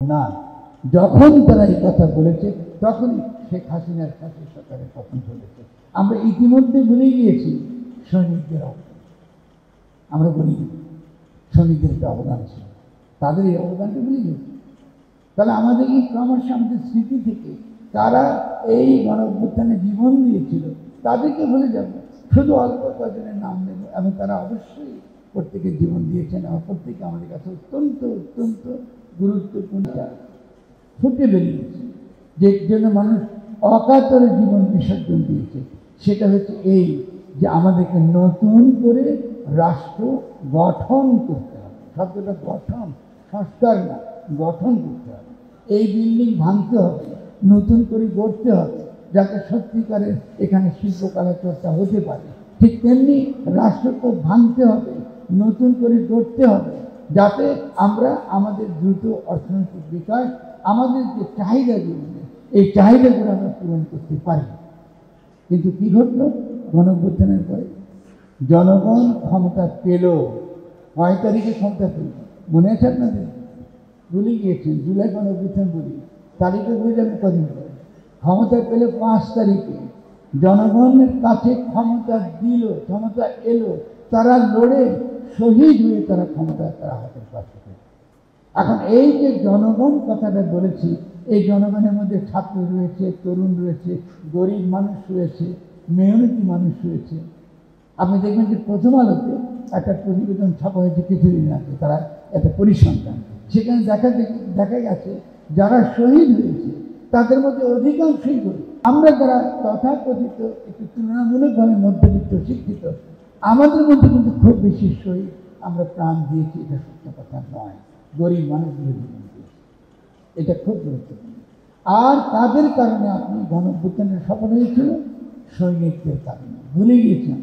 না, যখন তারা এই কথা বলেছে তখনই শেখ হাসিনার সাথে সরকারের পতন ঘটেছে। আমরা ইতিমধ্যে ভুলে গিয়েছি সৈনিকদের অবদান। আমরা বলি সৈনিকদের একটা অবদান ছিল, তাদের এই অবদানটা ভুলে গিয়েছি। তাহলে আমাদের এই ক্রমশ আমাদের স্মৃতি থেকে তারা এই গণঅভ্যুত্থানে জীবন দিয়েছিল তাদেরকে ভুলে যাব, শুধু অল্প কজনের নাম নেব এবং তারা অবশ্যই প্রত্যেকের জীবন দিয়েছেন এবং প্রত্যেকে আমাদের কাছে অত্যন্ত অত্যন্ত গুরুত্বপূর্ণ ফুটে বেরিয়েছে, যে জন্য মানুষ অকাতরে জীবন বিসর্জন দিয়েছে। সেটা হচ্ছে এই যে আমাদেরকে নতুন করে রাষ্ট্র গঠন করতে হবে। শব্দটা গঠন, সংস্কার না, গঠন করতে হবে। এই বিল্ডিং ভাঙতে হবে, নতুন করে গড়তে হবে, যাতে সত্যিকারের এখানে শিল্পকলা চর্চা হতে পারে। ঠিক তেমনি রাষ্ট্রকে ভাঙতে হবে, নতুন করে গড়তে হবে, যাতে আমরা আমাদের দ্রুত অর্থনৈতিক বিকাশ, আমাদের যে চাহিদাগুলো, এই চাহিদাগুলো আমরা পূরণ করতে পারি। কিন্তু কি ঘটল? গণঅভ্যুত্থানের পরে জনগণ ক্ষমতা পেল। 9 তারিখে ক্ষমতা পেল, মনে আছে আপনাদের? ভুলে গিয়েছেন, জুলাই গণঅভ্যুত্থান বলি, তারিখে ভুলে যাবেন কদিন পরে। ক্ষমতা পেল 5 তারিখে, জনগণের কাছে ক্ষমতা দিল, ক্ষমতা এলো, তারা লড়ে শহীদ হয়ে তারা ক্ষমতা তারা হাতের কাছে পেল। এখন এই যে জনগণ কথাটা বলেছি, এই জনগণের মধ্যে ছাত্র রয়েছে, তরুণ রয়েছে, গরিব মানুষ রয়েছে, মেহনতি মানুষ রয়েছে। আপনি দেখবেন যে প্রথম আলোতে একটা প্রতিবেদন ছাপা হয়েছে কিছুদিন আগে, তারা একটা পরিসংখ্যান, সেখানে দেখা গেছে যারা শহীদ হয়েছে তাদের মধ্যে অধিকাংশই গরিব। আমরা যারা তথাকথিত একটু তুলনামূলকভাবে মধ্যবিত্ত শিক্ষিত, আমাদের মধ্যে কিন্তু খুব বেশি শহীদ আমরা প্রাণ দিয়েছি, এটা সত্য কথা নয়। গরিব মানুষগুলো জীবন দিয়েছে, এটা খুব গুরুত্বপূর্ণ। আর তাদের কারণে আপনি গণঅভ্যুত্থানের সফল হয়েছিল সৈনিকদের কারণে, ভুলে গিয়েছেন।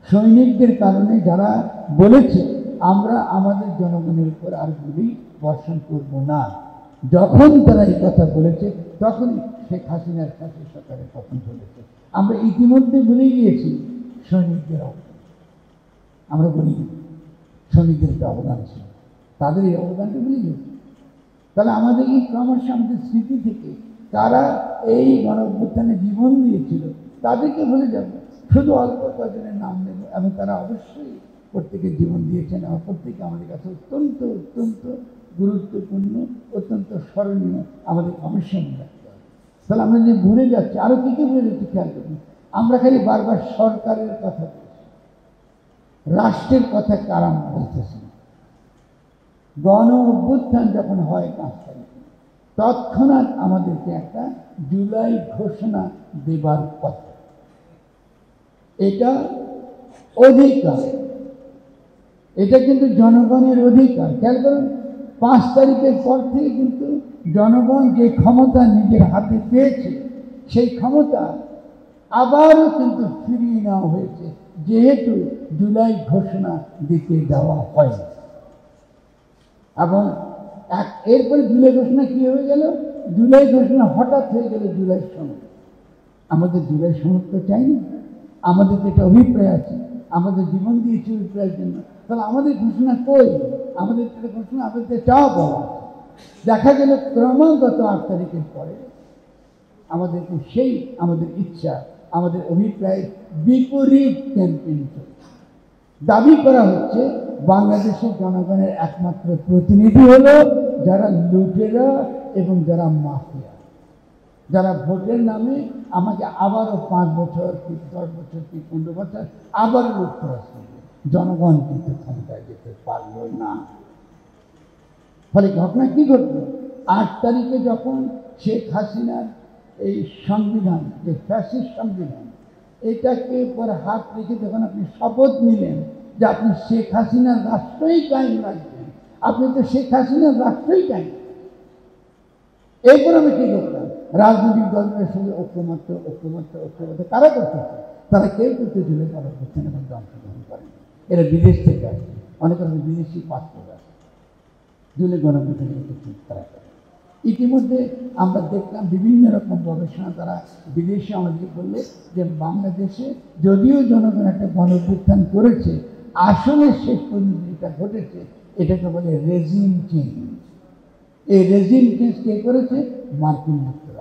সৈনিকদের কারণে যারা বলেছে আমরা আমাদের জনগণের উপর আর গুলি বর্ষণ করব না, যখন তারা এই কথা বলেছে তখনই শেখ হাসিনার সাথে সরকারের পতন ঘটেছে। আমরা ইতিমধ্যে ভুলে গিয়েছি সৈনিকদের অবদান। আমরা বলি সৈনিকদের একটা অবদান ছিল, তাদের এই অবদানটা ভুলে গিয়েছি। তাহলে আমাদের এই ক্রমশ আমাদের স্মৃতি থেকে তারা এই গণঅভ্যুত্থানে জীবন দিয়েছিল তাদেরকে ভুলে যাব, শুধু অল্প কজনের নাম নেব এবং তারা অবশ্যই প্রত্যেকের জীবন দিয়েছেন এবং প্রত্যেকে আমাদের কাছে অত্যন্ত অত্যন্ত গুরুত্বপূর্ণ, অত্যন্ত স্মরণীয়, আমাদের অবশ্যই মনে রাখতে হবে। তাহলে আমরা যে ভুলে যাচ্ছি, আরও কী কী ভুলে যাচ্ছি খেয়াল করুন। আমরা খালি বারবার সরকারের কথা বলছি, রাষ্ট্রের কথা কারা বলতেছি। গণ অভ্যুত্থান যখন হয় 5 তারিখে, তৎক্ষণাৎ আমাদেরকে একটা জুলাই ঘোষণা দেবার কথা, এটা অধিকার, এটা কিন্তু জনগণের অধিকার। খেয়াল করুন, 5 তারিখের পর থেকে কিন্তু জনগণ যে ক্ষমতা নিজের হাতে পেয়েছে, সেই ক্ষমতা আবারও কিন্তু ফিরিয়ে নেওয়া হয়েছে, যেহেতু জুলাই ঘোষণা দিতে দেওয়া হয়। এবং এরপরে জুলাই ঘোষণা কী হয়ে গেল? জুলাই ঘোষণা হঠাৎ হয়ে গেল জুলাই সনদ। আমাদের জুলাই সনদ তো চাইনি, আমাদের তো একটা অভিপ্রায় আছে, আমাদের জীবন দিয়েছি অভিপ্রায়ের জন্য। তাহলে আমাদের ঘোষণা কই? আমাদের ঘোষণা, আমাদের চাওয়া পাওয়া। দেখা গেল ক্রমাগত 8 তারিখের পরে আমাদেরকে সেই আমাদের ইচ্ছা, আমাদের অভিপ্রায়ের বিপরীত ক্যাম্পেইন চলছে। দাবি করা হচ্ছে বাংলাদেশের জনগণের একমাত্র প্রতিনিধি হলো যারা লুটেরা এবং যারা মাফিয়া, যারা ভোটের নামে আমাকে আবারও 5 বছর কি 10 বছর কি 15 বছর আবারও লুট করা শুনবে। জনগণ কিন্তু ক্ষমতায় যেতে পারল না। ফলে ঘটনা কি ঘটল? 8 তারিখে যখন শেখ হাসিনার এই সংবিধান, যে ফ্যাসিস্ট সংবিধান, এটাকে পরে হাত রেখে যখন আপনি শপথ নিলেন যে আপনি শেখ হাসিনার রাষ্ট্রই কায়েম রাখবেন, আপনি তো শেখ হাসিনার রাষ্ট্রই কায়েম। এরপর আমি কী করতাম? রাজনৈতিক দলের সঙ্গে ঐক্যমত্য কারা করতেছে? তারা কেউ করতে জুলাই গণঅভ্যুত্থানের মধ্যে অংশগ্রহণ করেন। এরা বিদেশ থেকে আসে, অনেক রকম বিদেশি পাসপোর্ট আসে, জুলাই গণঅভ্যুত্থানের মধ্যে তারা করে। ইতিমধ্যে আমরা দেখলাম বিভিন্ন রকম গবেষণা তারা বিদেশে আমাদেরকে বললে যে বাংলাদেশে যদিও জনগণ একটা গণঅভ্যুত্থান করেছে, আসলে শেষ পর্যন্ত যেটা ঘটেছে এটাকে বলে রেজিম চেঞ্জ। এই রেজিম চেঞ্জ কে করেছে? মার্কিন রাষ্ট্র।